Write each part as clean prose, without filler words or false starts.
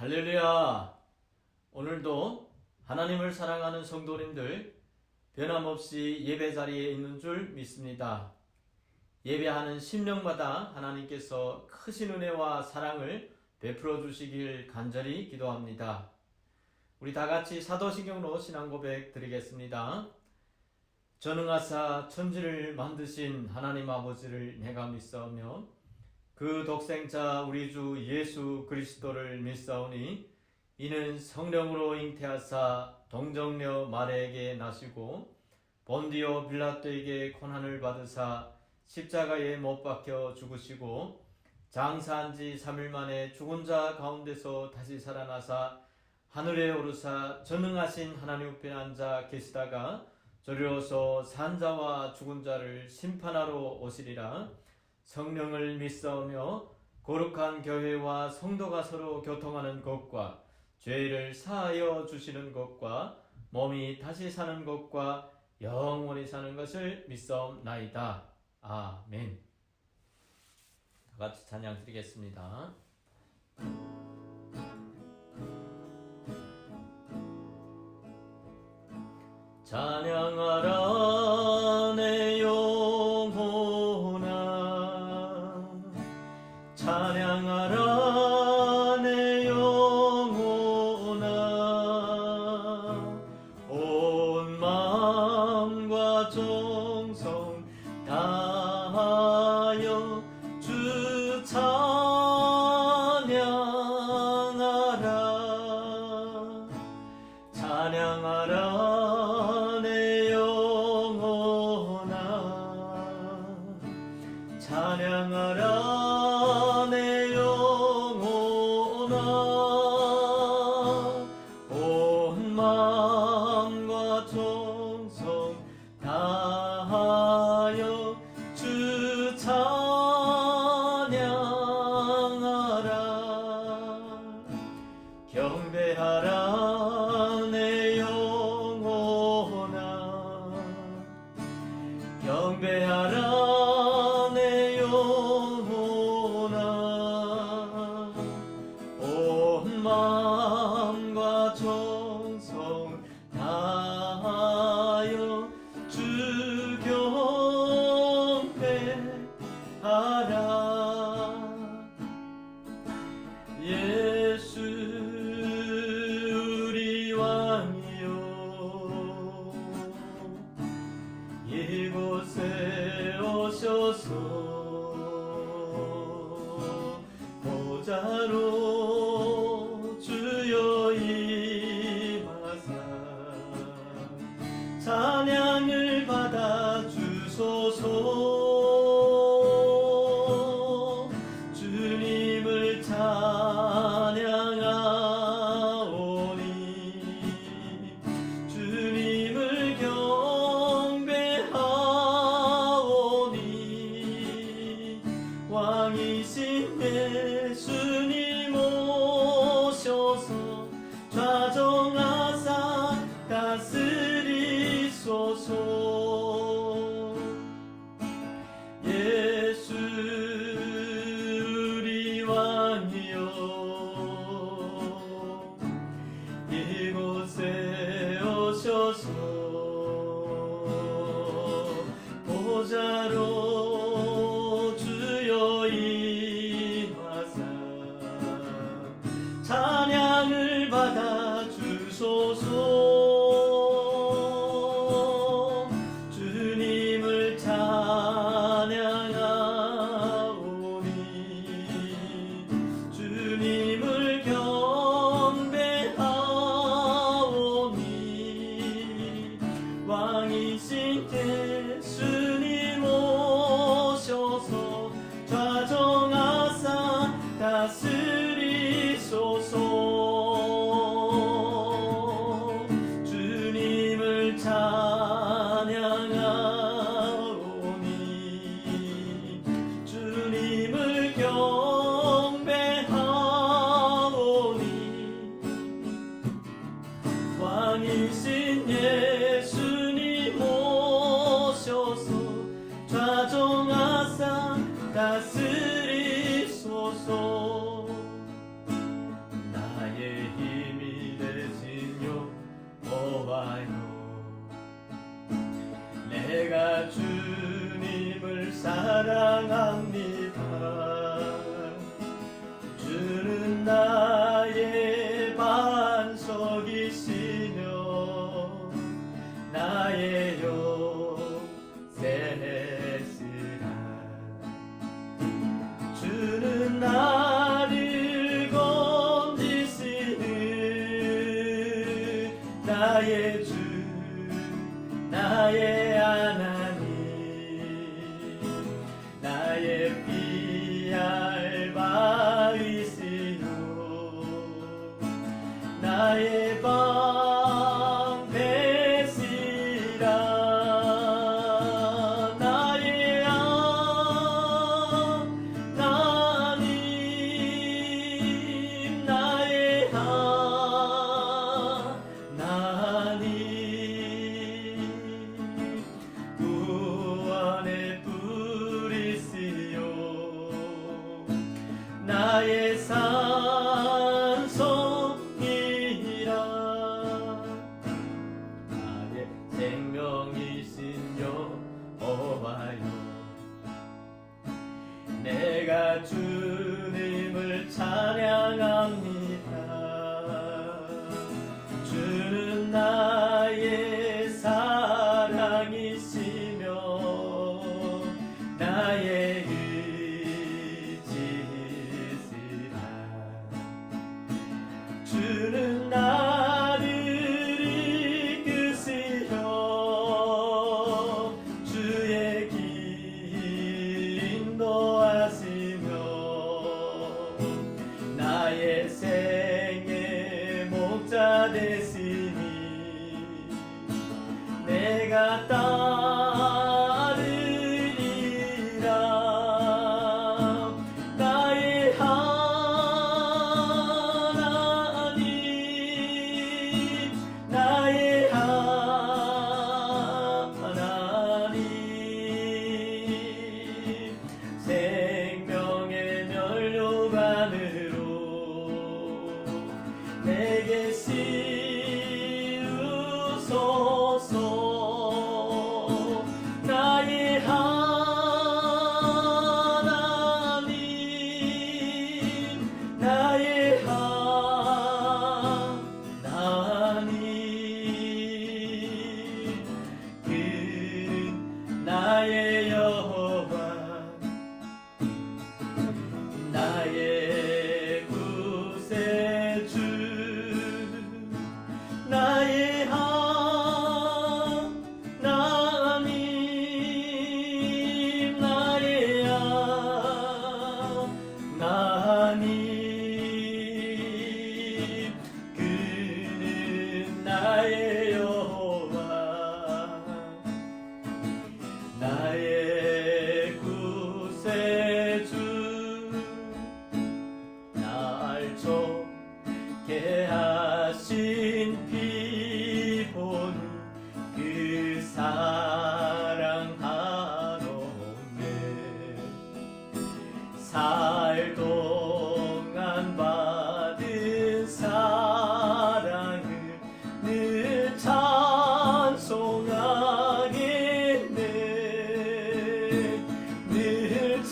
할렐루야! 오늘도 하나님을 사랑하는 성도님들 변함없이 예배 자리에 있는 줄 믿습니다. 예배하는 심령마다 하나님께서 크신 은혜와 사랑을 베풀어 주시길 간절히 기도합니다. 우리 다같이 사도신경으로 신앙고백 드리겠습니다. 전능하사 천지를 만드신 하나님 아버지를 내가 믿사오며 그 독생자 우리 주 예수 그리스도를 믿사오니 이는 성령으로 잉태하사 동정녀 마리아에게 나시고 본디오 빌라도에게 고난을 받으사 십자가에 못 박혀 죽으시고 장사한 지 3일 만에 죽은 자 가운데서 다시 살아나사 하늘에 오르사 전능하신 하나님 우편에 앉아 계시다가 저리로서 산 자와 죽은 자를 심판하러 오시리라. 성령을 믿사오며 거룩한 교회와 성도가 서로 교통하는 것과 죄를 사하여 주시는 것과 몸이 다시 사는 것과 영원히 사는 것을 믿사옵나이다. 아멘. 다같이 찬양 드리겠습니다. 찬양하라 내 영혼아, 찬양하라 내 영혼아, 온 마음과 정성 다하여 주 찬양하라. 찬양하라 찬양하라 내 영혼아, 온 마음과 정성 다하여 주 찬양하라. 경배하라 내 영혼아, 경배하라 마음과 정성 다하여 주 경배하라. 예수 우리 왕이여, 이곳에 오셔서 보좌로 찬양을 받아 주소서. 주님을 찬양하오니 주님을 경배하오니 왕이신 예수님 오셔서 좌정하사 다스리소서. 예수 우리 왕이여, 이곳에 오셔서 보좌로 주여 임하사 찬양을 받아 주소서. 주님을 찬양하오니 주님을 경배하오니 왕이신 예수님 오셔서 좌정하사 다스리소서. 주님을 찬양하오니 주님을 경배하오니 왕이신 예수님 오셔서 좌정하사 다스리소서. 나의 피할 바위시요 나의 방패시라 나의 하나님 나의 하나님 구원의 뿌리시요 나의 산성이라 나의 생명이신 여호와여 내가 주님을 찬양합니다 주는 나의 사랑이시며 나의 의지시라 주는 나를 이끄시어 주의 길 인도하시며 나의 생의 목자 되시니 내가 따르리라 나의 하나님 나의 하나님 생명의 면류관으로 내게 씌우소서 나의 하나님 나의 하나님 그는 나의 여호와 나의 구세주 나의 하나님 나의 하나님 그는 나의 여호와 나의 구세주 날 좋게 하신 피 보니 그 사랑 한없네 살 동안 받은 사랑을 늘 찬송하겠네 늘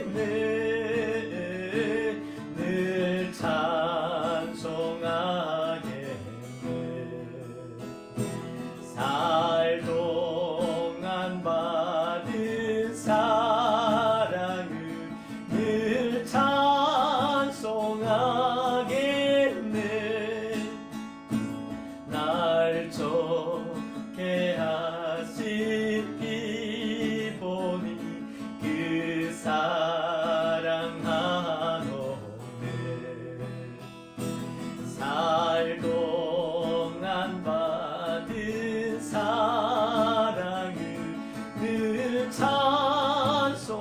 찬송하겠네 늘 찬송하겠네 살 동안 받은 사랑을 늘 찬송하겠네 날 좋게 하신 피 보니 그 사랑 한없네 살 동안 받은 사랑을 늘 찬송하겠네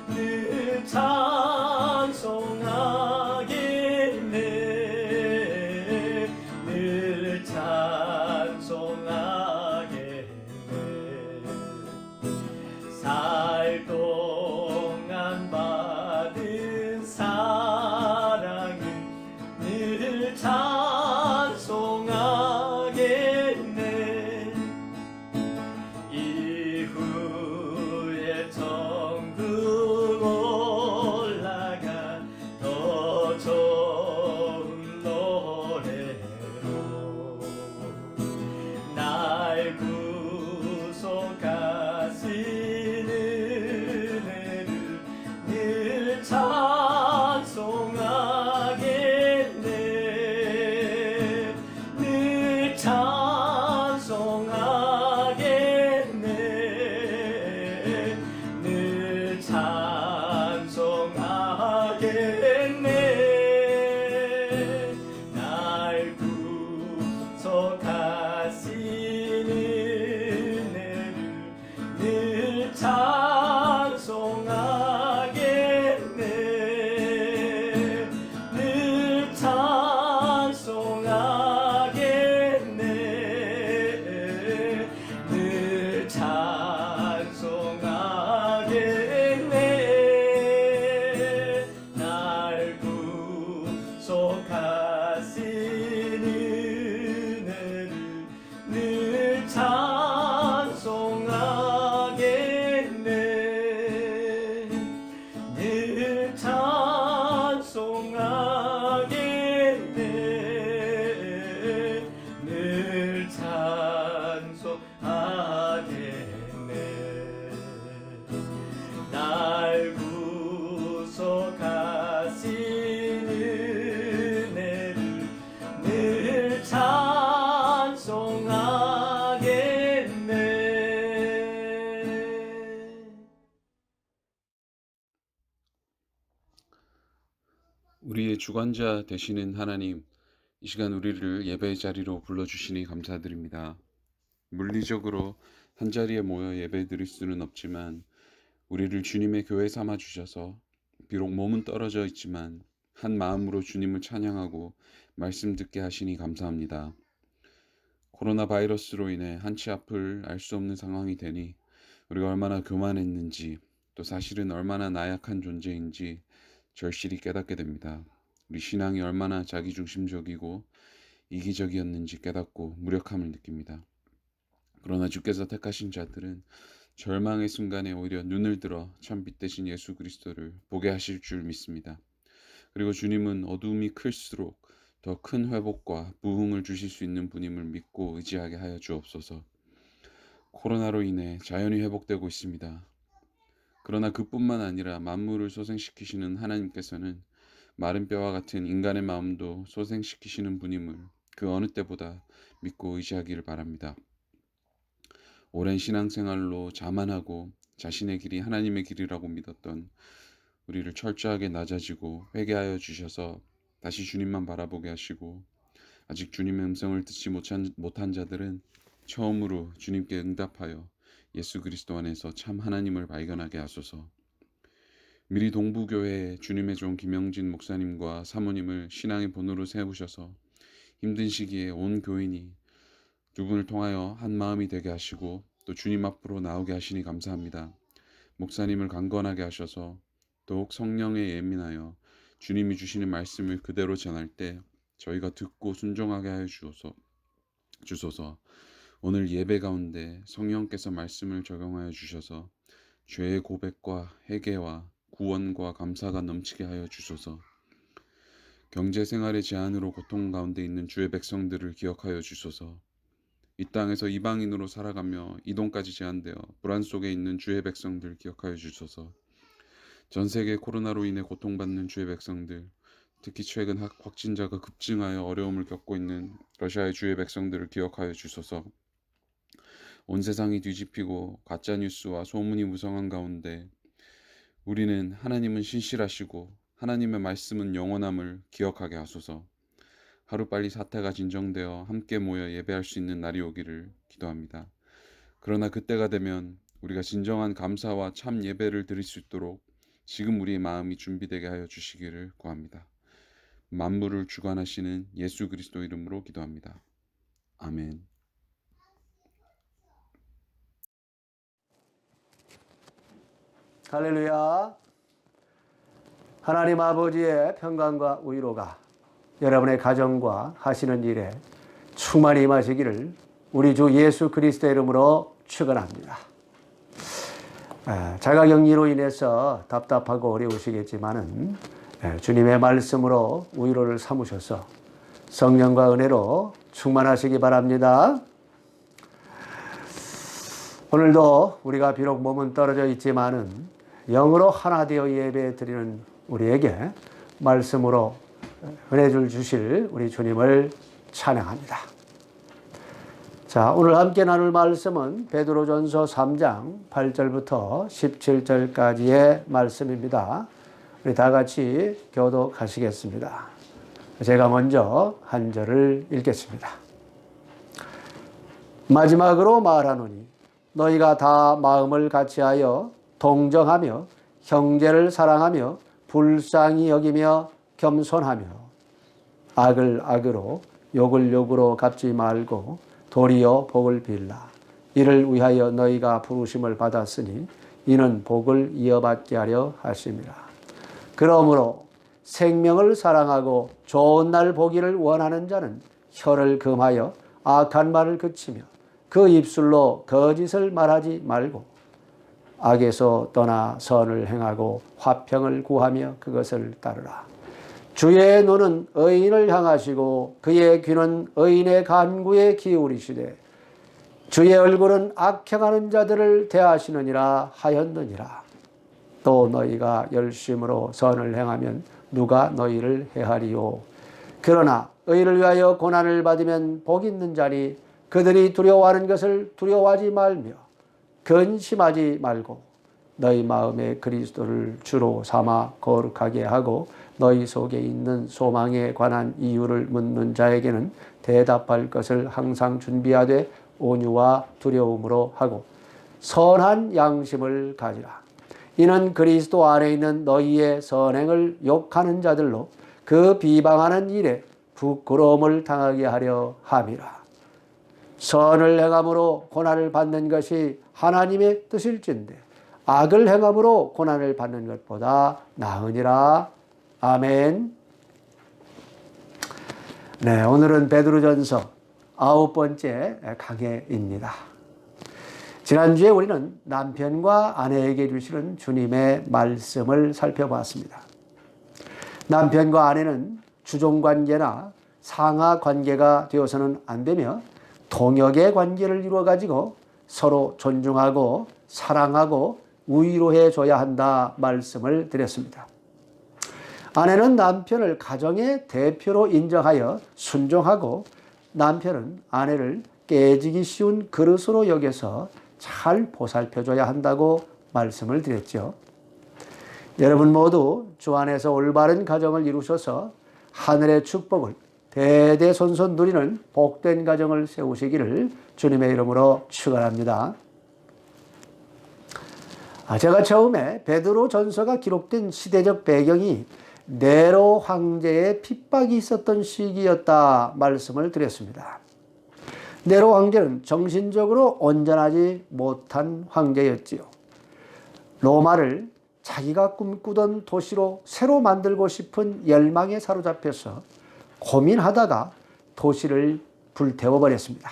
늘 찬송하겠네 늘 찬송하겠네 살 동안 받은 사랑을 늘 찬송하겠네 우리의 주관자 되시는 하나님, 이 시간 우리를 예배의 자리로 불러주시니 감사드립니다. 물리적으로 한자리에 모여 예배 드릴 수는 없지만 우리를 주님의 교회 삼아 주셔서 비록 몸은 떨어져 있지만 한 마음으로 주님을 찬양하고 말씀 듣게 하시니 감사합니다. 코로나 바이러스로 인해 한치 앞을 알 수 없는 상황이 되니 우리가 얼마나 교만했는지, 또 사실은 얼마나 나약한 존재인지 절실히 깨닫게 됩니다. 우리 신앙이 얼마나 자기중심적이고 이기적이었는지 깨닫고 무력함을 느낍니다. 그러나 주께서 택하신 자들은 절망의 순간에 오히려 눈을 들어 참빛 대신 예수 그리스도를 보게 하실 줄 믿습니다. 그리고 주님은 어둠이 클수록 더 큰 회복과 부흥을 주실 수 있는 분임을 믿고 의지하게 하여 주옵소서. 코로나로 인해 자연이 회복되고 있습니다. 그러나 그뿐만 아니라 만물을 소생시키시는 하나님께서는 마른 뼈와 같은 인간의 마음도 소생시키시는 분임을 그 어느 때보다 믿고 의지하기를 바랍니다. 오랜 신앙생활로 자만하고 자신의 길이 하나님의 길이라고 믿었던 우리를 철저하게 낮아지고 회개하여 주셔서 다시 주님만 바라보게 하시고, 아직 주님의 음성을 듣지 못한 자들은 처음으로 주님께 응답하여 예수 그리스도 안에서 참 하나님을 발견하게 하소서. 미리 동부교회에 주님의 종 김영진 목사님과 사모님을 신앙의 본으로 세우셔서 힘든 시기에 온 교인이 두 분을 통하여 한 마음이 되게 하시고 또 주님 앞으로 나오게 하시니 감사합니다. 목사님을 강건하게 하셔서 더욱 성령에 예민하여 주님이 주시는 말씀을 그대로 전할 때 저희가 듣고 순종하게 하여 주소서. 오늘 예배 가운데 성령께서 말씀을 적용하여 주셔서 죄의 고백과 회개와 구원과 감사가 넘치게 하여 주소서. 경제생활의 제한으로 고통 가운데 있는 주의 백성들을 기억하여 주소서. 이 땅에서 이방인으로 살아가며 이동까지 제한되어 불안 속에 있는 주의 백성들 기억하여 주소서. 전 세계 코로나로 인해 고통받는 주의 백성들, 특히 최근 확진자가 급증하여 어려움을 겪고 있는 러시아의 주의 백성들을 기억하여 주소서. 온 세상이 뒤집히고 가짜뉴스와 소문이 무성한 가운데 우리는 하나님은 신실하시고 하나님의 말씀은 영원함을 기억하게 하소서. 하루빨리 사태가 진정되어 함께 모여 예배할 수 있는 날이 오기를 기도합니다. 그러나 그때가 되면 우리가 진정한 감사와 참 예배를 드릴 수 있도록 지금 우리의 마음이 준비되게 하여 주시기를 구합니다. 만물을 주관하시는 예수 그리스도 이름으로 기도합니다. 아멘. 할렐루야. 하나님 아버지의 평강과 위로가 여러분의 가정과 하시는 일에 충만히 임하시기를 우리 주 예수 그리스도의 이름으로 축원합니다. 자가격리로 인해서 답답하고 어려우시겠지만은 주님의 말씀으로 위로를 삼으셔서 성령과 은혜로 충만하시기 바랍니다. 오늘도 우리가 비록 몸은 떨어져 있지만은 영으로 하나 되어 예배 드리는 우리에게 말씀으로 은혜를 주실 우리 주님을 찬양합니다. 자, 오늘 함께 나눌 말씀은 베드로전서 3장 8절부터 17절까지의 말씀입니다. 우리 다 같이 교독하시겠습니다. 제가 먼저 한 절을 읽겠습니다. 마지막으로 말하노니 너희가 다 마음을 같이하여 동정하며 형제를 사랑하며 불쌍히 여기며 겸손하며 악을 악으로 욕을 욕으로 갚지 말고 도리어 복을 빌라. 이를 위하여 너희가 부르심을 받았으니 이는 복을 이어받게 하려 하심이라. 그러므로 생명을 사랑하고 좋은 날 보기를 원하는 자는 혀를 금하여 악한 말을 그치며 그 입술로 거짓을 말하지 말고 악에서 떠나 선을 행하고 화평을 구하며 그것을 따르라. 주의 눈은 의인을 향하시고 그의 귀는 의인의 간구에 기울이시되 주의 얼굴은 악행하는 자들을 대하시느니라 하였느니라. 또 너희가 열심으로 선을 행하면 누가 너희를 해하리요. 그러나 의를 위하여 고난을 받으면 복 있는 자니 그들이 두려워하는 것을 두려워하지 말며 근심하지 말고 너희 마음에 그리스도를 주로 삼아 거룩하게 하고 너희 속에 있는 소망에 관한 이유를 묻는 자에게는 대답할 것을 항상 준비하되 온유와 두려움으로 하고 선한 양심을 가지라. 이는 그리스도 안에 있는 너희의 선행을 욕하는 자들로 그 비방하는 일에 부끄러움을 당하게 하려 함이라. 선을 행함으로 고난을 받는 것이 하나님의 뜻일진데 악을 행함으로 고난을 받는 것보다 나으니라. 아멘. 네, 오늘은 베드로전서 9번째 강해입니다. 지난주에 우리는 남편과 아내에게 주시는 주님의 말씀을 살펴봤습니다. 남편과 아내는 주종관계나 상하관계가 되어서는 안 되며 동역의 관계를 이루어가지고 서로 존중하고 사랑하고 위로해 줘야 한다 말씀을 드렸습니다. 아내는 남편을 가정의 대표로 인정하여 순종하고 남편은 아내를 깨지기 쉬운 그릇으로 여겨서 잘 보살펴줘야 한다고 말씀을 드렸죠. 여러분 모두 주 안에서 올바른 가정을 이루셔서 하늘의 축복을 대대손손 누리는 복된 가정을 세우시기를 주님의 이름으로 축원합니다. 제가 처음에 베드로 전서가 기록된 시대적 배경이 네로 황제의 핍박이 있었던 시기였다 말씀을 드렸습니다. 네로 황제는 정신적으로 온전하지 못한 황제였지요. 로마를 자기가 꿈꾸던 도시로 새로 만들고 싶은 열망에 사로잡혀서 고민하다가 도시를 불태워버렸습니다.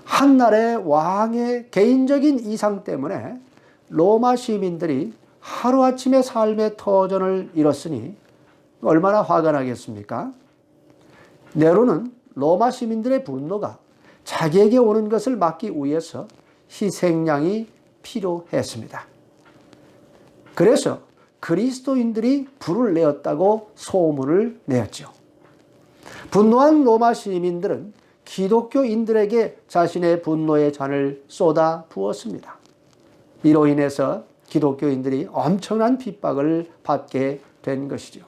한날의 왕의 개인적인 이상 때문에 로마 시민들이 하루아침에 삶의 터전을 잃었으니 얼마나 화가 나겠습니까? 네로는 로마 시민들의 분노가 자기에게 오는 것을 막기 위해서 희생양이 필요했습니다. 그래서 그리스도인들이 불을 내었다고 소문을 내었죠. 분노한 로마 시민들은 기독교인들에게 자신의 분노의 잔을 쏟아 부었습니다. 이로 인해서 기독교인들이 엄청난 핍박을 받게 된 것이죠.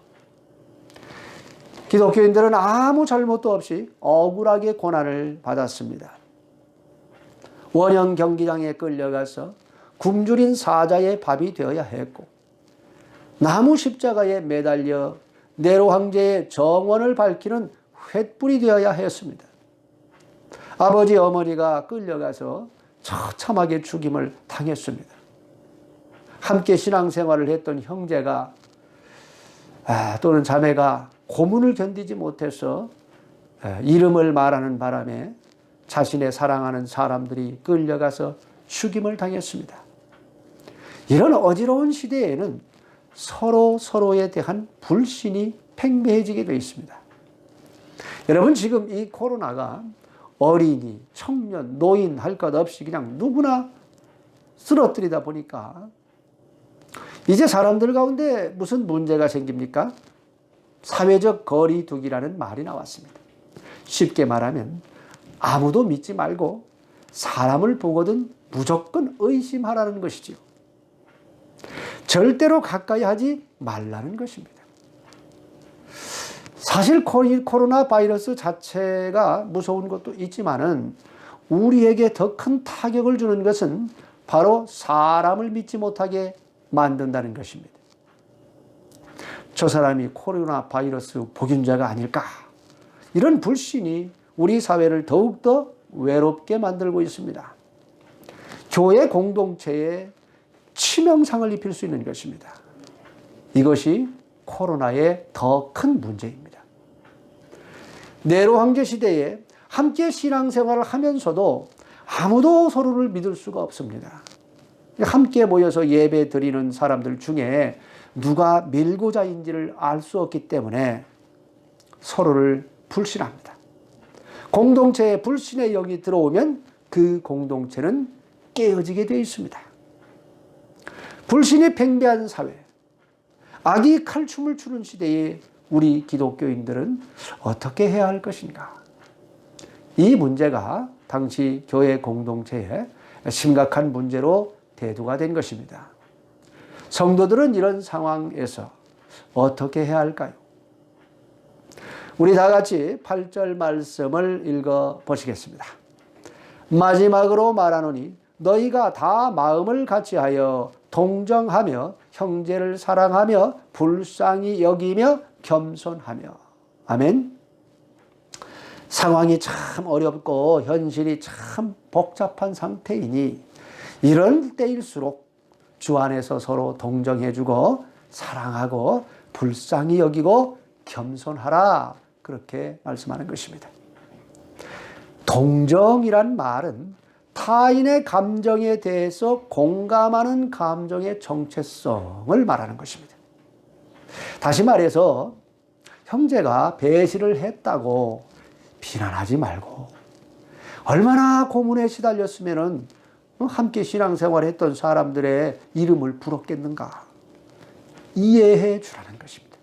기독교인들은 아무 잘못도 없이 억울하게 고난을 받았습니다. 원형 경기장에 끌려가서 굶주린 사자의 밥이 되어야 했고 나무 십자가에 매달려 네로 황제의 정원을 밝히는 횃불이 되어야 했습니다. 아버지 어머니가 끌려가서 처참하게 죽임을 당했습니다. 함께 신앙생활을 했던 형제가 또는 자매가 고문을 견디지 못해서 이름을 말하는 바람에 자신의 사랑하는 사람들이 끌려가서 죽임을 당했습니다. 이런 어지러운 시대에는 서로에 대한 불신이 팽배해지게 되어 있습니다. 여러분 지금 이 코로나가 어린이, 청년, 노인 할 것 없이 그냥 누구나 쓰러뜨리다 보니까 이제 사람들 가운데 무슨 문제가 생깁니까? 사회적 거리두기라는 말이 나왔습니다. 쉽게 말하면 아무도 믿지 말고 사람을 보거든 무조건 의심하라는 것이지요. 절대로 가까이 하지 말라는 것입니다. 사실 코로나 바이러스 자체가 무서운 것도 있지만은 우리에게 더 큰 타격을 주는 것은 바로 사람을 믿지 못하게 만든다는 것입니다. 저 사람이 코로나 바이러스 보균자가 아닐까? 이런 불신이 우리 사회를 더욱더 외롭게 만들고 있습니다. 교회 공동체에 치명상을 입힐 수 있는 것입니다. 이것이 코로나의 더 큰 문제입니다. 네로 황제 시대에 함께 신앙생활을 하면서도 아무도 서로를 믿을 수가 없습니다. 함께 모여서 예배 드리는 사람들 중에 누가 밀고자인지를 알 수 없기 때문에 서로를 불신합니다. 공동체에 불신의 영이 들어오면 그 공동체는 깨어지게 되어 있습니다. 불신이 팽배한 사회, 악이 칼춤을 추는 시대에 우리 기독교인들은 어떻게 해야 할 것인가? 이 문제가 당시 교회 공동체에 심각한 문제로 태도가 된 것입니다. 성도들은 이런 상황에서 어떻게 해야 할까요? 우리 다 같이 8절 말씀을 읽어 보시겠습니다. 마지막으로 말하노니 너희가 다 마음을 같이하여 동정하며 형제를 사랑하며 불쌍히 여기며 겸손하며. 아멘. 상황이 참 어렵고 현실이 참 복잡한 상태이니 이런 때일수록 주 안에서 서로 동정해주고 사랑하고 불쌍히 여기고 겸손하라, 그렇게 말씀하는 것입니다. 동정이란 말은 타인의 감정에 대해서 공감하는 감정의 정체성을 말하는 것입니다. 다시 말해서 형제가 배신을 했다고 비난하지 말고, 얼마나 고문에 시달렸으면 함께 신앙생활을 했던 사람들의 이름을 불었겠는가, 이해해 주라는 것입니다.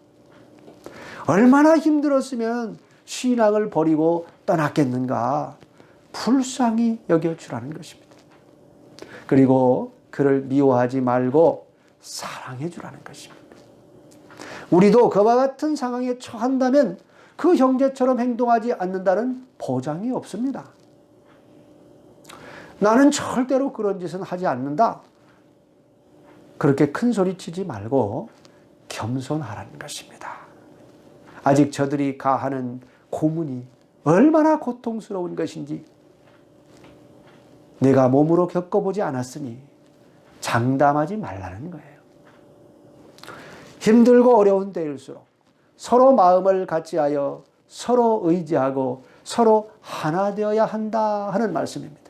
얼마나 힘들었으면 신앙을 버리고 떠났겠는가, 불쌍히 여겨주라는 것입니다. 그리고 그를 미워하지 말고 사랑해 주라는 것입니다. 우리도 그와 같은 상황에 처한다면 그 형제처럼 행동하지 않는다는 보장이 없습니다. 나는 절대로 그런 짓은 하지 않는다, 그렇게 큰 소리 치지 말고 겸손하라는 것입니다. 아직 저들이 가하는 고문이 얼마나 고통스러운 것인지 내가 몸으로 겪어보지 않았으니 장담하지 말라는 거예요. 힘들고 어려운 때일수록 서로 마음을 같이하여 서로 의지하고 서로 하나 되어야 한다 하는 말씀입니다.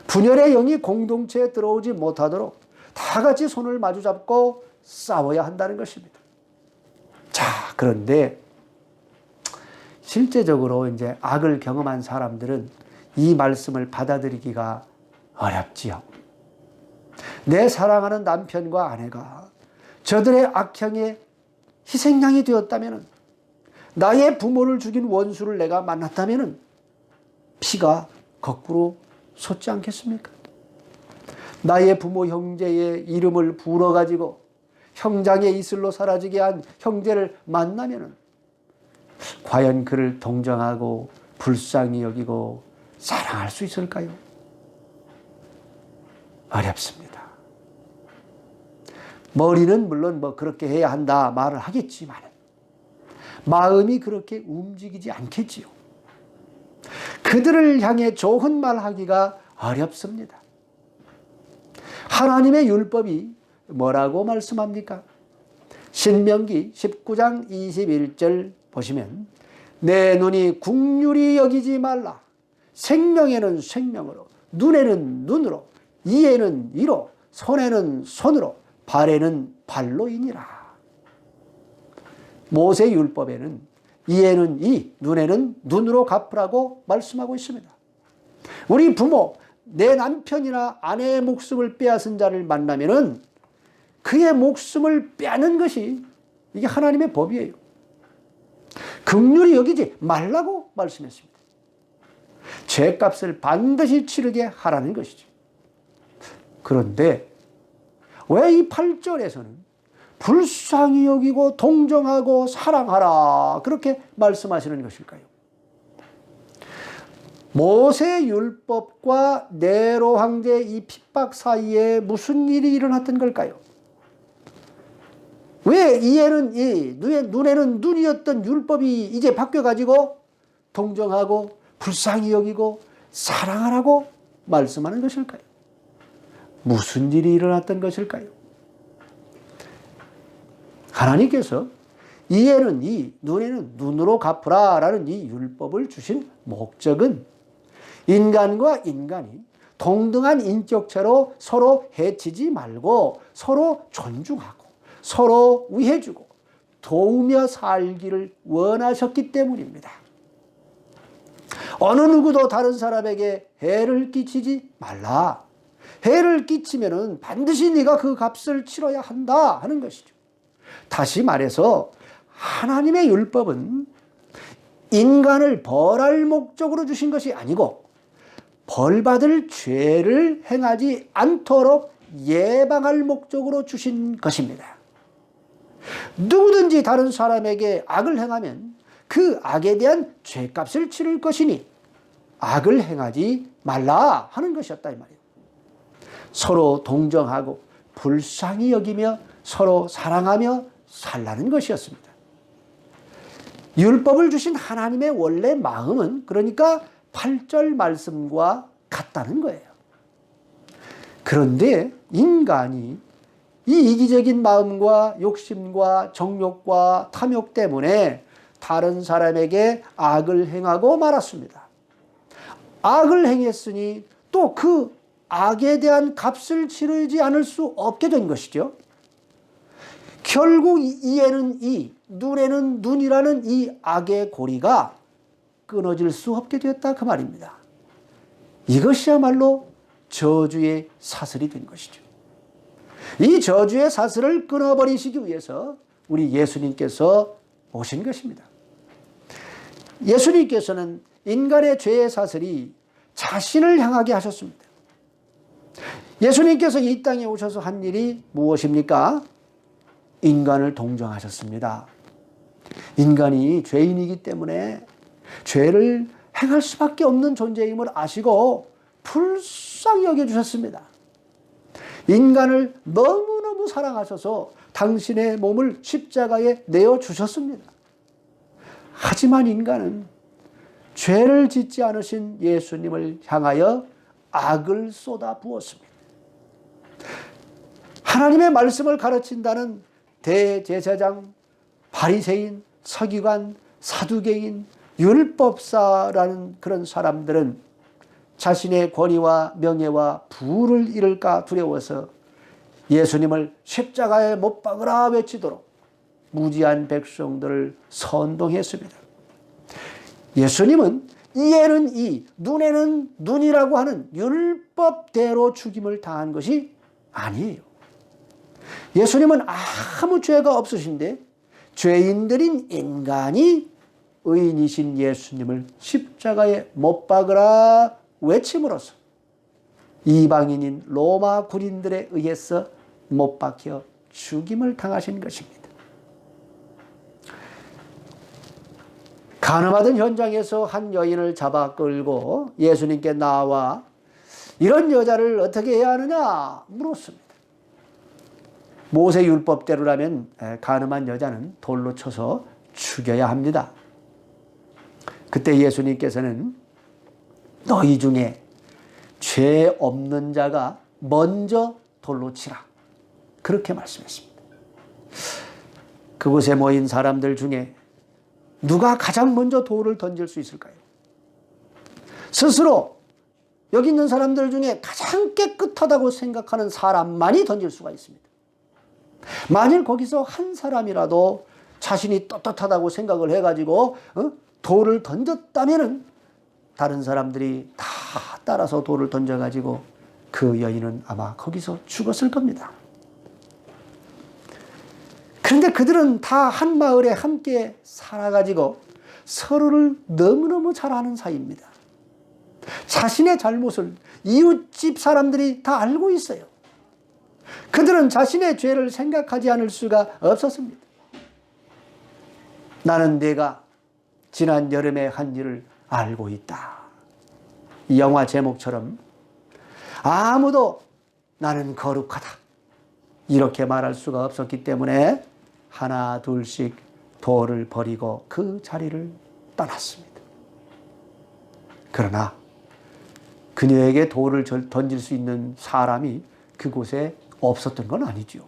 분열의 영이 공동체에 들어오지 못하도록 다 같이 손을 마주 잡고 싸워야 한다는 것입니다. 자, 그런데 실제적으로 이제 악을 경험한 사람들은 이 말씀을 받아들이기가 어렵지요. 내 사랑하는 남편과 아내가 저들의 악행의 희생양이 되었다면, 나의 부모를 죽인 원수를 내가 만났다면 피가 거꾸로 솟지 않겠습니까? 나의 부모 형제의 이름을 불어가지고 형장의 이슬로 사라지게 한 형제를 만나면 과연 그를 동정하고 불쌍히 여기고 사랑할 수 있을까요? 어렵습니다. 머리는 물론 그렇게 해야 한다 말을 하겠지만 마음이 그렇게 움직이지 않겠지요. 그들을 향해 좋은 말 하기가 어렵습니다. 하나님의 율법이 뭐라고 말씀합니까? 신명기 19장 21절 보시면 내 눈이 국률이 여기지 말라. 생명에는 생명으로, 눈에는 눈으로, 이에는 이로, 손에는 손으로, 발에는 발로이니라. 모세 율법에는 이에는 이, 눈에는 눈으로 갚으라고 말씀하고 있습니다. 우리 부모, 내 남편이나 아내의 목숨을 빼앗은 자를 만나면은 그의 목숨을 빼는 것이 이게 하나님의 법이에요. 긍휼히 여기지 말라고 말씀했습니다. 죄값을 반드시 치르게 하라는 것이죠. 그런데 왜 이 8절에서는 불쌍히 여기고 동정하고 사랑하라 그렇게 말씀하시는 것일까요? 모세 율법과 네로 황제의 이 핍박 사이에 무슨 일이 일어났던 걸까요? 왜 이에는 이, 눈에는 눈이었던 율법이 이제 바뀌어가지고 동정하고 불쌍히 여기고 사랑하라고 말씀하는 것일까요? 무슨 일이 일어났던 것일까요? 하나님께서 이에는 이, 눈에는 눈으로 갚으라 라는 이 율법을 주신 목적은 인간과 인간이 동등한 인격체로 서로 해치지 말고 서로 존중하고 서로 위해주고 도우며 살기를 원하셨기 때문입니다. 어느 누구도 다른 사람에게 해를 끼치지 말라. 해를 끼치면은 반드시 네가 그 값을 치러야 한다 하는 것이죠. 다시 말해서 하나님의 율법은 인간을 벌할 목적으로 주신 것이 아니고 벌받을 죄를 행하지 않도록 예방할 목적으로 주신 것입니다. 누구든지 다른 사람에게 악을 행하면 그 악에 대한 죄값을 치를 것이니 악을 행하지 말라 하는 것이었다 이 말이에요. 서로 동정하고 불쌍히 여기며 서로 사랑하며 살라는 것이었습니다. 율법을 주신 하나님의 원래 마음은 그러니까 8절 말씀과 같다는 거예요. 그런데 인간이 이 이기적인 마음과 욕심과 정욕과 탐욕 때문에 다른 사람에게 악을 행하고 말았습니다. 악을 행했으니 또 그 악에 대한 값을 치르지 않을 수 없게 된 것이죠. 결국 이에는 이, 눈에는 눈이라는 이 악의 고리가 끊어질 수 없게 되었다 그 말입니다. 이것이야말로 저주의 사슬이 된 것이죠. 이 저주의 사슬을 끊어버리시기 위해서 우리 예수님께서 오신 것입니다. 예수님께서는 인간의 죄의 사슬이 자신을 향하게 하셨습니다. 예수님께서 이 땅에 오셔서 한 일이 무엇입니까? 인간을 동정하셨습니다. 인간이 죄인이기 때문에 죄를 행할 수밖에 없는 존재임을 아시고 불쌍히 여겨주셨습니다. 인간을 너무너무 사랑하셔서 당신의 몸을 십자가에 내어주셨습니다. 하지만 인간은 죄를 짓지 않으신 예수님을 향하여 악을 쏟아 부었습니다. 하나님의 말씀을 가르친다는 대제사장, 바리새인, 서기관, 사두개인, 율법사라는 그런 사람들은 자신의 권위와 명예와 부를 잃을까 두려워서 예수님을 십자가에 못 박으라 외치도록 무지한 백성들을 선동했습니다. 예수님은 이에는 이, 눈에는 눈이라고 하는 율법대로 죽임을 당한 것이 아니에요. 예수님은 아무 죄가 없으신데 죄인들인 인간이 의인이신 예수님을 십자가에 못 박으라 외침으로써 이방인인 로마 군인들에 의해서 못 박혀 죽임을 당하신 것입니다. 간음하던 현장에서 한 여인을 잡아 끌고 예수님께 나와 이런 여자를 어떻게 해야 하느냐 물었습니다. 모세 율법대로라면 간음한 여자는 돌로 쳐서 죽여야 합니다. 그때 예수님께서는 너희 중에 죄 없는 자가 먼저 돌로 치라 그렇게 말씀했습니다. 그곳에 모인 사람들 중에 누가 가장 먼저 돌을 던질 수 있을까요? 스스로 여기 있는 사람들 중에 가장 깨끗하다고 생각하는 사람만이 던질 수가 있습니다. 만일 거기서 한 사람이라도 자신이 떳떳하다고 생각을 해가지고 돌을 던졌다면 다른 사람들이 다 따라서 돌을 던져가지고 그 여인은 아마 거기서 죽었을 겁니다. 그런데 그들은 다 한 마을에 함께 살아가지고 서로를 너무너무 잘 아는 사이입니다. 자신의 잘못을 이웃집 사람들이 다 알고 있어요. 그들은 자신의 죄를 생각하지 않을 수가 없었습니다. 나는 내가 지난 여름에 한 일을 알고 있다. 이 영화 제목처럼 아무도 나는 거룩하다 이렇게 말할 수가 없었기 때문에 하나 둘씩 돌을 버리고 그 자리를 떠났습니다. 그러나 그녀에게 돌을 던질 수 있는 사람이 그곳에 없었던 건 아니죠.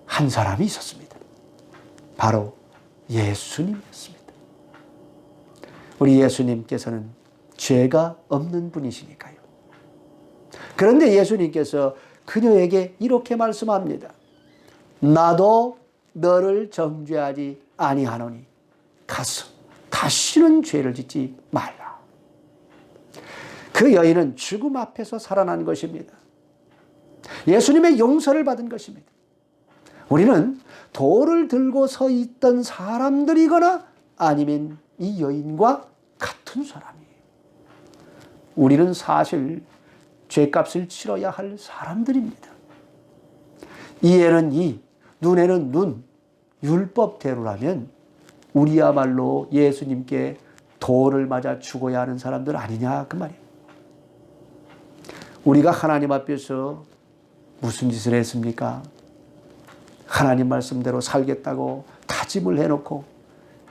한 사람이 있었습니다. 바로 예수님이었습니다. 우리 예수님께서는 죄가 없는 분이시니까요. 그런데 예수님께서 그녀에게 이렇게 말씀합니다. 나도 너를 정죄하지 아니하노니 가서 다시는 죄를 짓지 말라. 그 여인은 죽음 앞에서 살아난 것입니다. 예수님의 용서를 받은 것입니다. 우리는 돌을 들고 서 있던 사람들이거나 아니면 이 여인과 같은 사람이에요. 우리는 사실 죄값을 치러야 할 사람들입니다. 이에는 이, 눈에는 눈, 율법대로라면 우리야말로 예수님께 돌을 맞아 죽어야 하는 사람들 아니냐 그 말이에요. 우리가 하나님 앞에서 무슨 짓을 했습니까? 하나님 말씀대로 살겠다고 다짐을 해놓고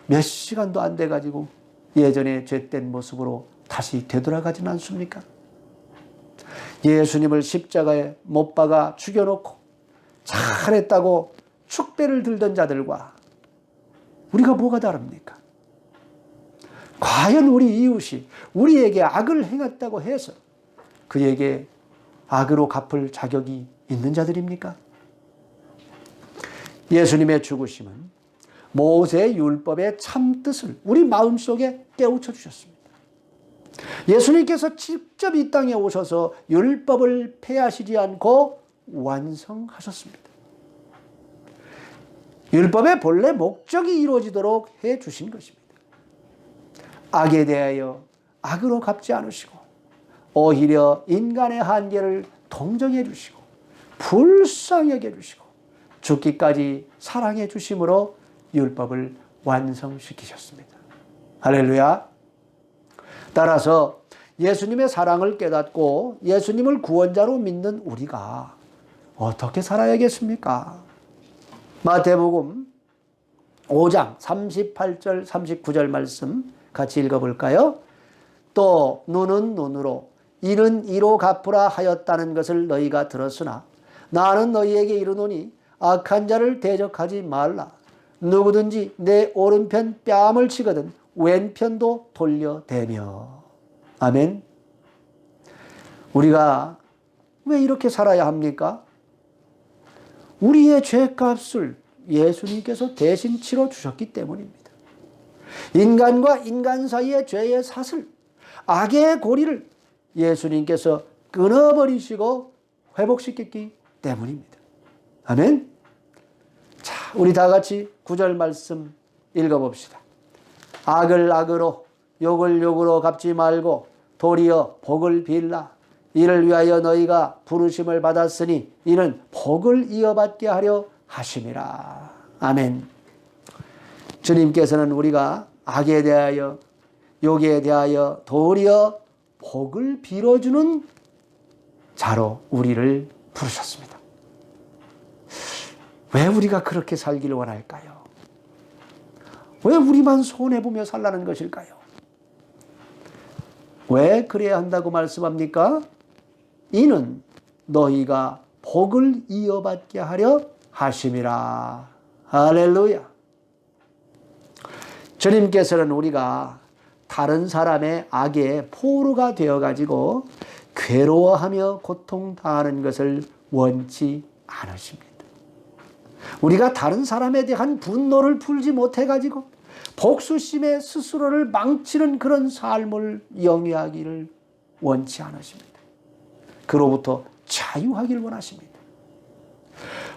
몇 시간도 안 돼가지고 예전에 죄된 모습으로 다시 되돌아가진 않습니까? 예수님을 십자가에 못 박아 죽여놓고 잘했다고 축배를 들던 자들과 우리가 뭐가 다릅니까? 과연 우리 이웃이 우리에게 악을 행했다고 해서 그에게 악으로 갚을 자격이 있는 자들입니까? 예수님의 죽으심은 모세의 율법의 참뜻을 우리 마음속에 깨우쳐 주셨습니다. 예수님께서 직접 이 땅에 오셔서 율법을 폐하시지 않고 완성하셨습니다. 율법의 본래 목적이 이루어지도록 해 주신 것입니다. 악에 대하여 악으로 갚지 않으시고 오히려 인간의 한계를 동정해 주시고 불쌍히 여겨 주시고 죽기까지 사랑해 주심으로 율법을 완성시키셨습니다. 할렐루야. 따라서 예수님의 사랑을 깨닫고 예수님을 구원자로 믿는 우리가 어떻게 살아야겠습니까? 마태복음 5장 38절 39절 말씀 같이 읽어볼까요? 또 눈은 눈으로 이는 이로 갚으라 하였다는 것을 너희가 들었으나 나는 너희에게 이르노니 악한 자를 대적하지 말라. 누구든지 내 오른편 뺨을 치거든 왼편도 돌려대며. 아멘. 우리가 왜 이렇게 살아야 합니까? 우리의 죄값을 예수님께서 대신 치러 주셨기 때문입니다. 인간과 인간 사이의 죄의 사슬, 악의 고리를 예수님께서 끊어버리시고 회복시켰기 때문입니다. 아멘. 자, 우리 다 같이 9절 말씀 읽어봅시다. 악을 악으로 욕을 욕으로 갚지 말고 도리어 복을 빌라. 이를 위하여 너희가 부르심을 받았으니 이는 복을 이어받게 하려 하심이라. 아멘. 주님께서는 우리가 악에 대하여 욕에 대하여 도리어 복을 빌어주는 자로 우리를 부르셨습니다. 왜 우리가 그렇게 살기를 원할까요? 왜 우리만 손해보며 살라는 것일까요? 왜 그래야 한다고 말씀합니까? 이는 너희가 복을 이어받게 하려 하심이라. 할렐루야. 주님께서는 우리가 다른 사람의 악의 포로가 되어가지고 괴로워하며 고통당하는 것을 원치 않으십니다. 우리가 다른 사람에 대한 분노를 풀지 못해가지고 복수심에 스스로를 망치는 그런 삶을 영위하기를 원치 않으십니다. 그로부터 자유하기를 원하십니다.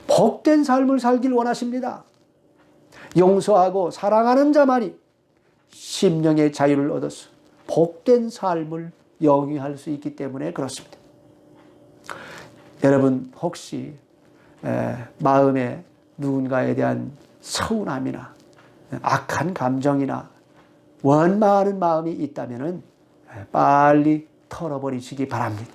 복된 삶을 살길 원하십니다. 용서하고 사랑하는 자만이 심령의 자유를 얻어서 복된 삶을 영위할 수 있기 때문에 그렇습니다. 여러분 혹시 마음에 누군가에 대한 서운함이나 악한 감정이나 원망하는 마음이 있다면 빨리 털어버리시기 바랍니다.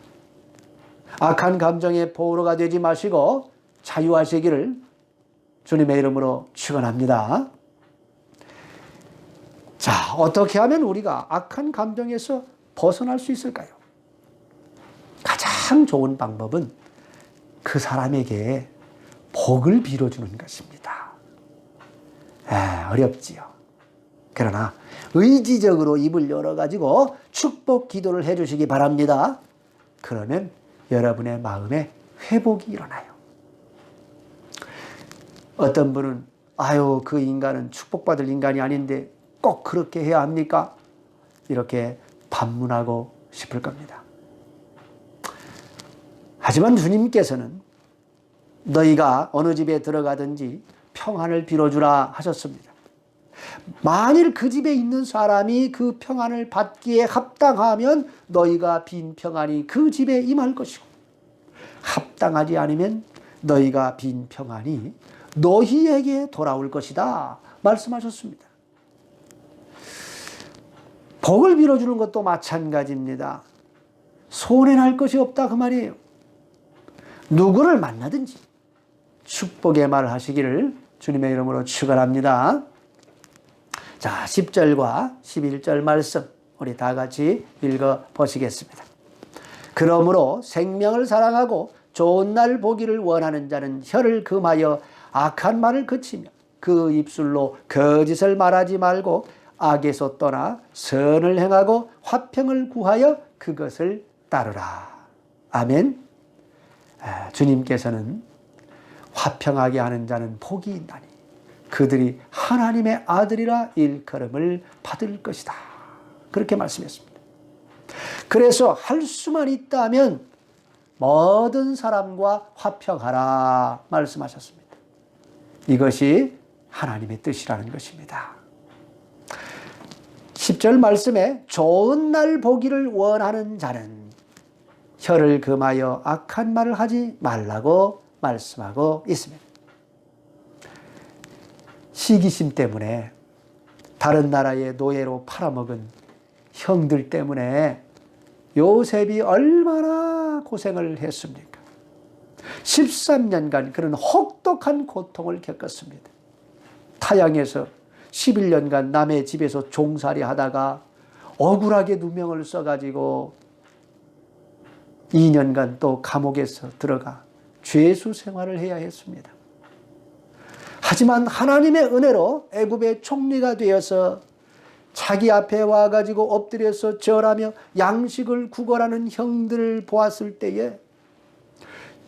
악한 감정의 포로가 되지 마시고 자유하시기를 주님의 이름으로 축원합니다. 자, 어떻게 하면 우리가 악한 감정에서 벗어날 수 있을까요? 가장 좋은 방법은 그 사람에게 복을 빌어주는 것입니다. 어렵지요. 그러나 의지적으로 입을 열어가지고 축복 기도를 해주시기 바랍니다. 그러면 여러분의 마음에 회복이 일어나요. 어떤 분은 아유 그 인간은 축복받을 인간이 아닌데 꼭 그렇게 해야 합니까? 이렇게 반문하고 싶을 겁니다. 하지만 주님께서는 너희가 어느 집에 들어가든지 평안을 빌어주라 하셨습니다. 만일 그 집에 있는 사람이 그 평안을 받기에 합당하면 너희가 빈 평안이 그 집에 임할 것이고, 합당하지 않으면 너희가 빈 평안이 너희에게 돌아올 것이다 말씀하셨습니다. 복을 빌어주는 것도 마찬가지입니다. 손해날 것이 없다 그 말이에요. 누구를 만나든지 축복의 말 하시기를 주님의 이름으로 축원합니다. 자, 10절과 11절 말씀 우리 다 같이 읽어 보시겠습니다. 그러므로 생명을 사랑하고 좋은 날 보기를 원하는 자는 혀를 금하여 악한 말을 그치며 그 입술로 거짓을 말하지 말고 악에서 떠나 선을 행하고 화평을 구하여 그것을 따르라. 아멘. 주님께서는 화평하게 하는 자는 복이 있나니 그들이 하나님의 아들이라 일컬음을 받을 것이다. 그렇게 말씀했습니다. 그래서 할 수만 있다면 모든 사람과 화평하라 말씀하셨습니다. 이것이 하나님의 뜻이라는 것입니다. 10절 말씀에 좋은 날 보기를 원하는 자는 혀를 금하여 악한 말을 하지 말라고 말씀하고 있습니다. 시기심 때문에 다른 나라의 노예로 팔아먹은 형들 때문에 요셉이 얼마나 고생을 했습니까? 13년간 그런 혹독한 고통을 겪었습니다. 타양에서 11년간 남의 집에서 종살이 하다가 억울하게 누명을 써가지고 2년간 또 감옥에서 들어가 죄수 생활을 해야 했습니다. 하지만 하나님의 은혜로 애굽의 총리가 되어서 자기 앞에 와가지고 엎드려서 절하며 양식을 구걸하는 형들을 보았을 때에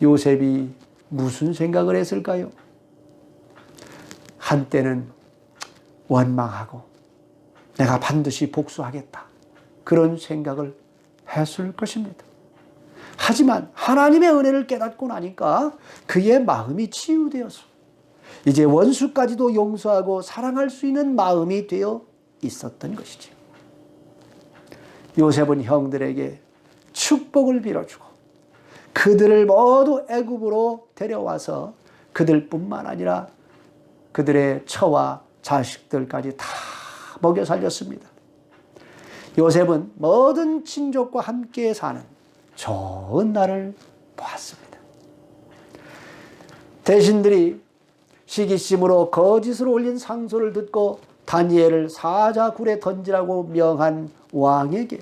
요셉이 무슨 생각을 했을까요? 한때는 원망하고 내가 반드시 복수하겠다 그런 생각을 했을 것입니다. 하지만 하나님의 은혜를 깨닫고 나니까 그의 마음이 치유되어서 이제 원수까지도 용서하고 사랑할 수 있는 마음이 되어 있었던 것이죠. 요셉은 형들에게 축복을 빌어주고 그들을 모두 애굽으로 데려와서 그들뿐만 아니라 그들의 처와 자식들까지 다 먹여 살렸습니다. 요셉은 모든 친족과 함께 사는 좋은 날을 보았습니다. 대신들이 시기심으로 거짓으로 올린 상소를 듣고 다니엘을 사자굴에 던지라고 명한 왕에게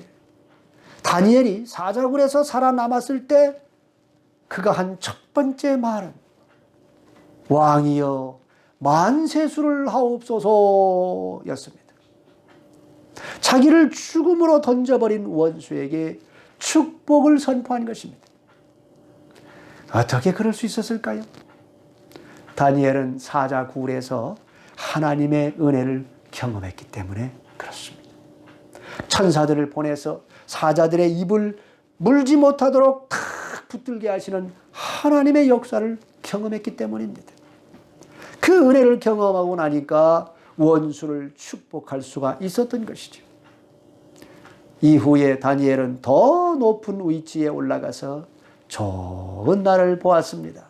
다니엘이 사자굴에서 살아남았을 때 그가 한 첫 번째 말은 왕이여 만세수를 하옵소서 였습니다. 자기를 죽음으로 던져버린 원수에게 축복을 선포한 것입니다. 어떻게 그럴 수 있었을까요? 다니엘은 사자굴에서 하나님의 은혜를 경험했기 때문에 그렇습니다. 천사들을 보내서 사자들의 입을 물지 못하도록 탁 붙들게 하시는 하나님의 역사를 경험했기 때문입니다. 그 은혜를 경험하고 나니까 원수를 축복할 수가 있었던 것이죠. 이후에 다니엘은 더 높은 위치에 올라가서 좋은 날을 보았습니다.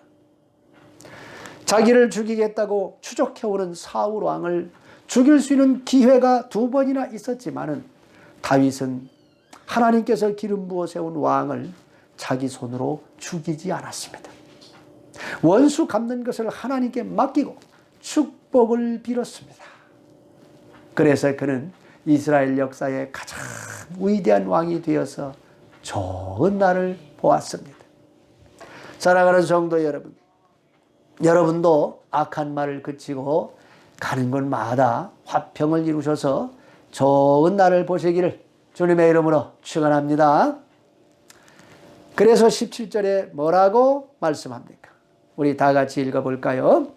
자기를 죽이겠다고 추적해오는 사울 왕을 죽일 수 있는 기회가 2번이나 있었지만은 다윗은 하나님께서 기름 부어 세운 왕을 자기 손으로 죽이지 않았습니다. 원수 갚는 것을 하나님께 맡기고 축복을 빌었습니다. 그래서 그는 이스라엘 역사의 가장 위대한 왕이 되어서 좋은 날을 보았습니다. 사랑하는 성도 여러분, 여러분도 악한 말을 그치고 가는 곳마다 화평을 이루셔서 좋은 날을 보시기를 주님의 이름으로 축원합니다. 그래서 17절에 뭐라고 말씀합니까? 우리 다 같이 읽어볼까요?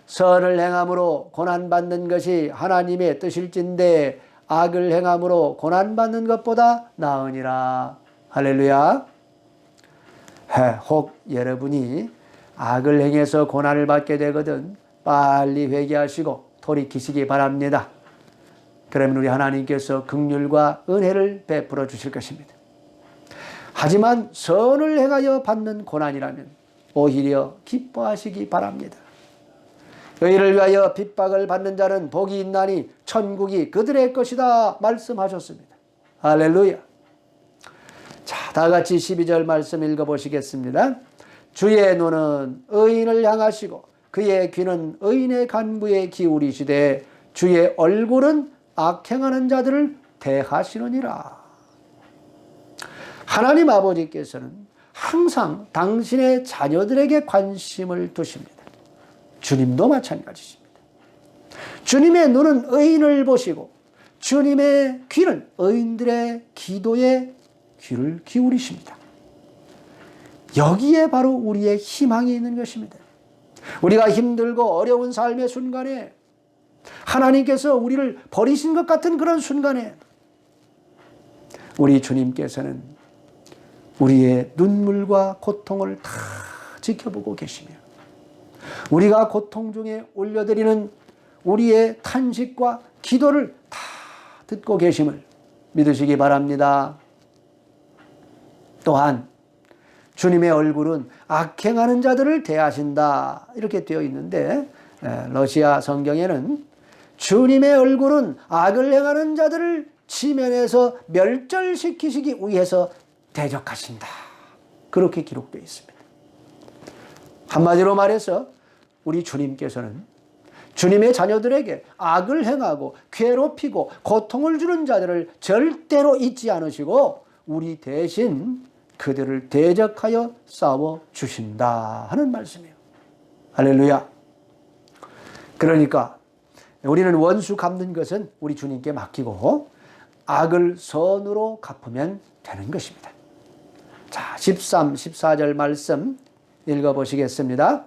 선을 행함으로 고난받는 것이 하나님의 뜻일진데 악을 행함으로 고난받는 것보다 나으니라. 할렐루야. 혹 여러분이 악을 행해서 고난을 받게 되거든 빨리 회개하시고 돌이키시기 바랍니다. 그러면 우리 하나님께서 긍휼과 은혜를 베풀어 주실 것입니다. 하지만 선을 행하여 받는 고난이라면 오히려 기뻐하시기 바랍니다. 의를 위하여 핍박을 받는 자는 복이 있나니 천국이 그들의 것이다 말씀하셨습니다. 할렐루야. 자, 다 같이 12절 말씀 읽어보시겠습니다. 주의 눈은 의인을 향하시고 그의 귀는 의인의 간구에 기울이시되 주의 얼굴은 악행하는 자들을 대하시느니라. 하나님 아버지께서는 항상 당신의 자녀들에게 관심을 두십니다. 주님도 마찬가지십니다. 주님의 눈은 의인을 보시고 주님의 귀는 의인들의 기도에 귀를 기울이십니다. 여기에 바로 우리의 희망이 있는 것입니다. 우리가 힘들고 어려운 삶의 순간에 하나님께서 우리를 버리신 것 같은 그런 순간에 우리 주님께서는 우리의 눈물과 고통을 다 지켜보고 계시며 우리가 고통 중에 올려드리는 우리의 탄식과 기도를 다 듣고 계심을 믿으시기 바랍니다. 또한 주님의 얼굴은 악행하는 자들을 대하신다 이렇게 되어 있는데 러시아 성경에는 주님의 얼굴은 악을 행하는 자들을 지면에서 멸절시키시기 위해서 대적하신다 그렇게 기록되어 있습니다. 한마디로 말해서 우리 주님께서는 주님의 자녀들에게 악을 행하고 괴롭히고 고통을 주는 자들을 절대로 잊지 않으시고 우리 대신 그들을 대적하여 싸워주신다 하는 말씀이에요. 할렐루야. 그러니까 우리는 원수 갚는 것은 우리 주님께 맡기고 악을 선으로 갚으면 되는 것입니다. 자, 13, 14절 말씀 읽어보시겠습니다.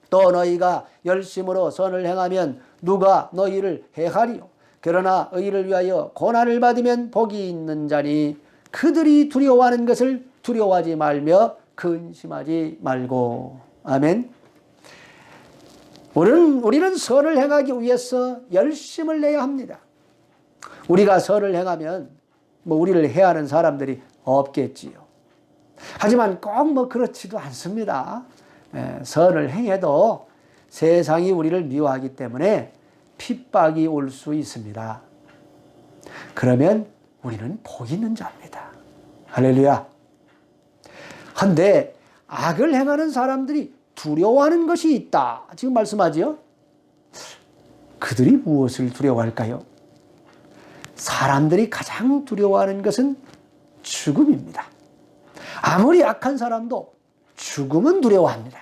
또 너희가 열심으로 선을 행하면 누가 너희를 해하리요. 그러나 의를 위하여 고난을 받으면 복이 있는 자니 그들이 두려워하는 것을 두려워하지 말며 근심하지 말고. 아멘. 우리는 선을 행하기 위해서 열심을 내야 합니다. 우리가 선을 행하면 우리를 해하는 사람들이 없겠지요. 하지만 꼭 그렇지도 않습니다. 선을 행해도 세상이 우리를 미워하기 때문에 핍박이 올 수 있습니다. 그러면 우리는 복 있는 자입니다. 할렐루야. 그런데 악을 행하는 사람들이 두려워하는 것이 있다. 지금 말씀하지요? 그들이 무엇을 두려워할까요? 사람들이 가장 두려워하는 것은 죽음입니다. 아무리 악한 사람도 죽음은 두려워합니다.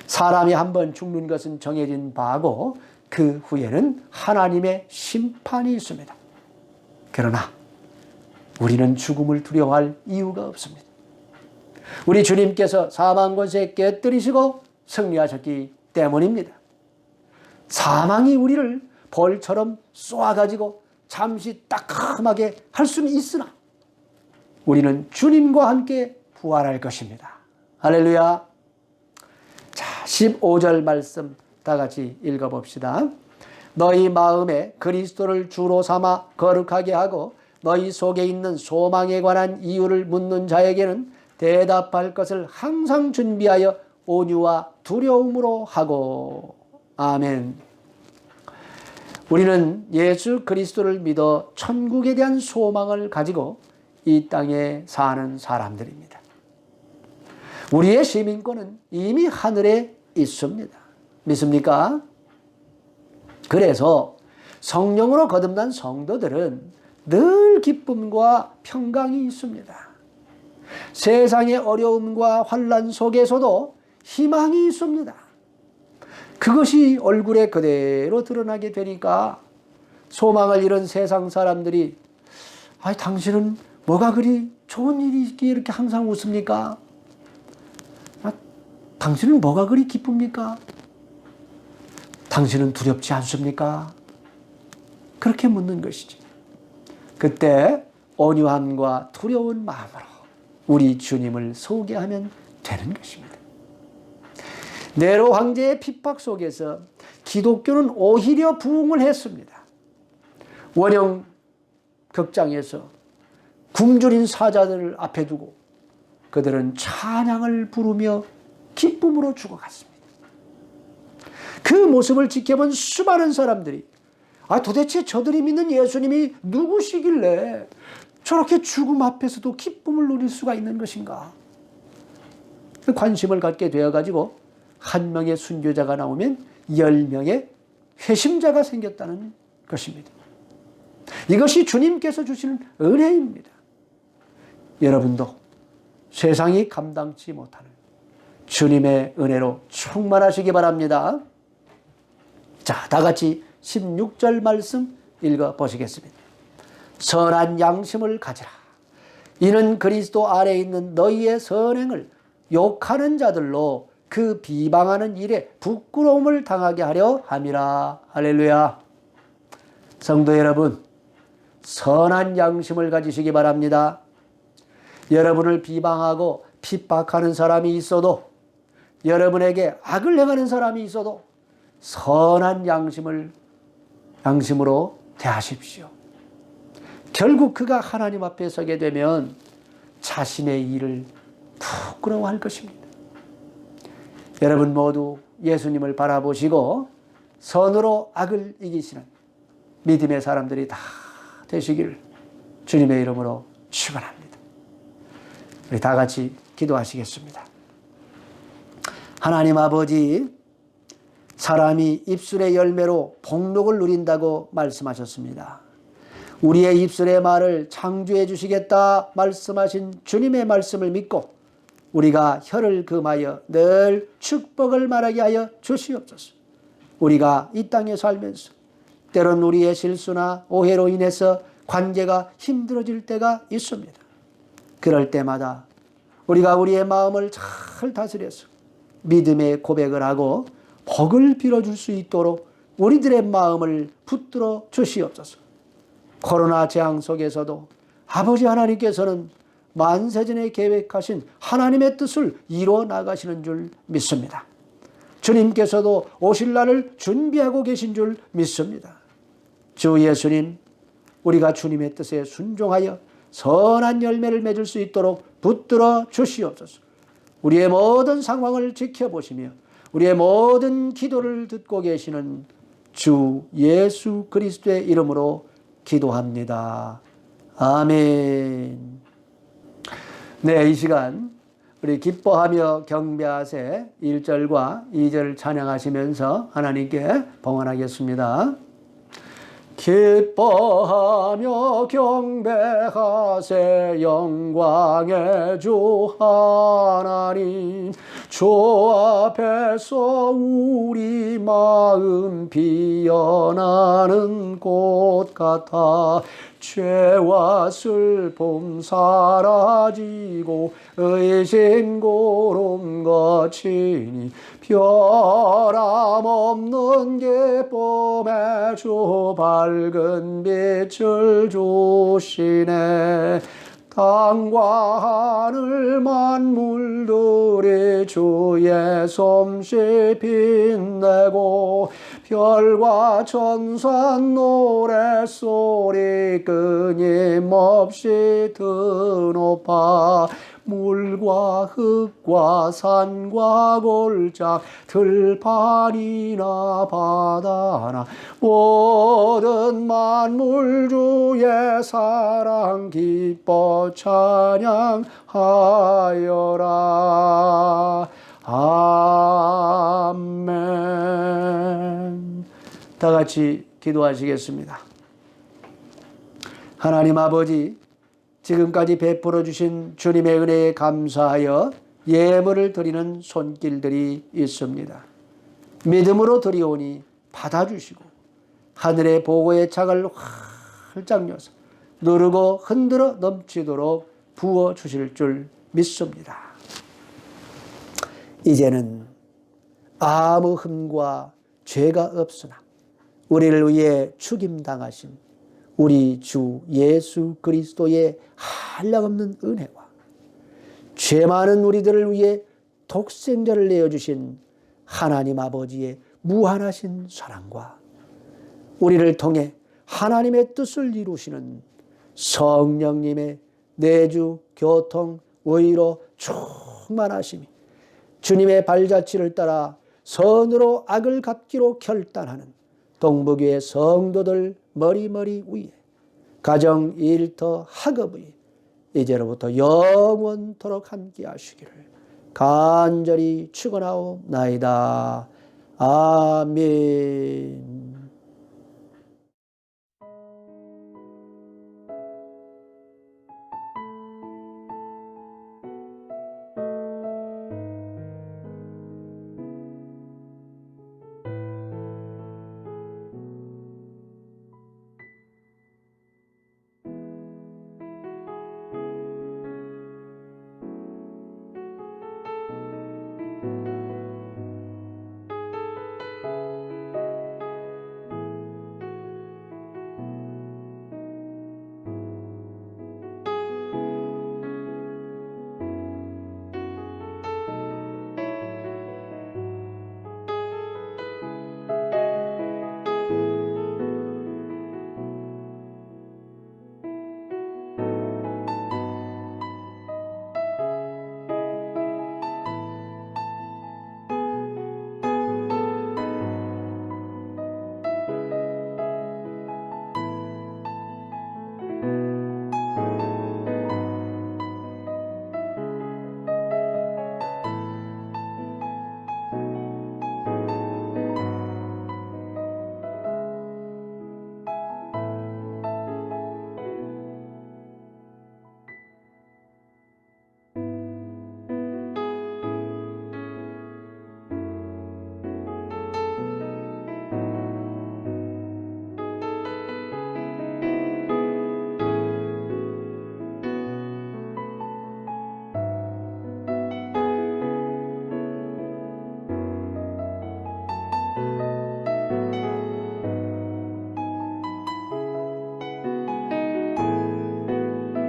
사람이 한번 죽는 것은 정해진 바고 그 후에는 하나님의 심판이 있습니다. 그러나 우리는 죽음을 두려워할 이유가 없습니다. 우리 주님께서 사망 권세 깨뜨리시고 승리하셨기 때문입니다. 사망이 우리를 벌처럼 쏘아가지고 잠시 따끔하게 할 수는 있으나 우리는 주님과 함께 부활할 것입니다. 할렐루야. 자, 15절 말씀 다 같이 읽어봅시다. 너희 마음에 그리스도를 주로 삼아 거룩하게 하고 너희 속에 있는 소망에 관한 이유를 묻는 자에게는 대답할 것을 항상 준비하여 온유와 두려움으로 하고. 아멘. 우리는 예수 그리스도를 믿어 천국에 대한 소망을 가지고 이 땅에 사는 사람들입니다. 우리의 시민권은 이미 하늘에 있습니다. 믿습니까? 그래서 성령으로 거듭난 성도들은 늘 기쁨과 평강이 있습니다. 세상의 어려움과 환난 속에서도 희망이 있습니다. 그것이 얼굴에 그대로 드러나게 되니까 소망을 잃은 세상 사람들이 당신은 뭐가 그리 좋은 일이 있기에 이렇게 항상 웃습니까? 당신은 뭐가 그리 기쁩니까? 당신은 두렵지 않습니까? 그렇게 묻는 것이죠. 그때 온유함과 두려운 마음으로 우리 주님을 소개하면 되는 것입니다. 네로 황제의 핍박 속에서 기독교는 오히려 부흥을 했습니다. 원형 극장에서 굶주린 사자들을 앞에 두고 그들은 찬양을 부르며 기쁨으로 죽어갔습니다. 그 모습을 지켜본 수많은 사람들이 도대체 저들이 믿는 예수님이 누구시길래 저렇게 죽음 앞에서도 기쁨을 누릴 수가 있는 것인가? 관심을 갖게 되어가지고 한 명의 순교자가 나오면 10명의 회심자가 생겼다는 것입니다. 이것이 주님께서 주시는 은혜입니다. 여러분도 세상이 감당치 못하는 주님의 은혜로 충만하시기 바랍니다. 자, 다 같이 16절 말씀 읽어보시겠습니다. 선한 양심을 가지라. 이는 그리스도 아래에 있는 너희의 선행을 욕하는 자들로 그 비방하는 일에 부끄러움을 당하게 하려 함이라. 할렐루야. 성도 여러분, 선한 양심을 가지시기 바랍니다. 여러분을 비방하고 핍박하는 사람이 있어도, 여러분에게 악을 행하는 사람이 있어도 선한 양심으로 대하십시오. 결국 그가 하나님 앞에 서게 되면 자신의 일을 부끄러워할 것입니다. 여러분 모두 예수님을 바라보시고 선으로 악을 이기시는 믿음의 사람들이 다 되시길 주님의 이름으로 축원합니다. 우리 다 같이 기도하시겠습니다. 하나님 아버지, 사람이 입술의 열매로 복록을 누린다고 말씀하셨습니다. 우리의 입술의 말을 창조해 주시겠다 말씀하신 주님의 말씀을 믿고 우리가 혀를 금하여 늘 축복을 말하게 하여 주시옵소서. 우리가 이 땅에 살면서 때론 우리의 실수나 오해로 인해서 관계가 힘들어질 때가 있습니다. 그럴 때마다 우리가 우리의 마음을 잘 다스려서 믿음의 고백을 하고 복을 빌어줄 수 있도록 우리들의 마음을 붙들어 주시옵소서. 코로나 재앙 속에서도 아버지 하나님께서는 만세전에 계획하신 하나님의 뜻을 이루어 나가시는 줄 믿습니다. 주님께서도 오실 날을 준비하고 계신 줄 믿습니다. 주 예수님, 우리가 주님의 뜻에 순종하여 선한 열매를 맺을 수 있도록 붙들어 주시옵소서. 우리의 모든 상황을 지켜보시며 우리의 모든 기도를 듣고 계시는 주 예수 그리스도의 이름으로 기도합니다. 아멘. 네, 이 시간 우리 기뻐하며 경배하세 1절과 2절 찬양하시면서 하나님께 봉헌하겠습니다. 기뻐하며 경배하세 영광의 주 하나님, 주 앞에서 우리 마음 피어나는 꽃 같아 죄와 슬픔 사라지고 의심 고름 거치니 변함없는 기쁨의 주 밝은 빛을 주시네. 땅과 하늘 만물들이 주의 솜씨 빛내고 별과 천사 노랫소리 끊임없이 드높아 물과 흙과 산과 골짝 들판이나 바다나 모든 만물 주의 사랑 기뻐 찬양하여라. 아멘. 다 같이 기도하시겠습니다. 하나님 아버지, 지금까지 베풀어 주신 주님의 은혜에 감사하여 예물을 드리는 손길들이 있습니다. 믿음으로 드리오니 받아주시고 하늘의 보고의 창을 활짝 여서 누르고 흔들어 넘치도록 부어주실 줄 믿습니다. 이제는 아무 흠과 죄가 없으나 우리를 위해 죽임당하신 우리 주 예수 그리스도의 한량없는 은혜와 죄 많은 우리들을 위해 독생자를 내어주신 하나님 아버지의 무한하신 사랑과 우리를 통해 하나님의 뜻을 이루시는 성령님의 내주, 교통, 의로 충만하심이 주님의 발자취를 따라 선으로 악을 갚기로 결단하는 동북교회 성도들 머리머리 위에 가정, 일터, 학업 위에 이제로부터 영원토록 함께 하시기를 간절히 축원하옵나이다. 아멘.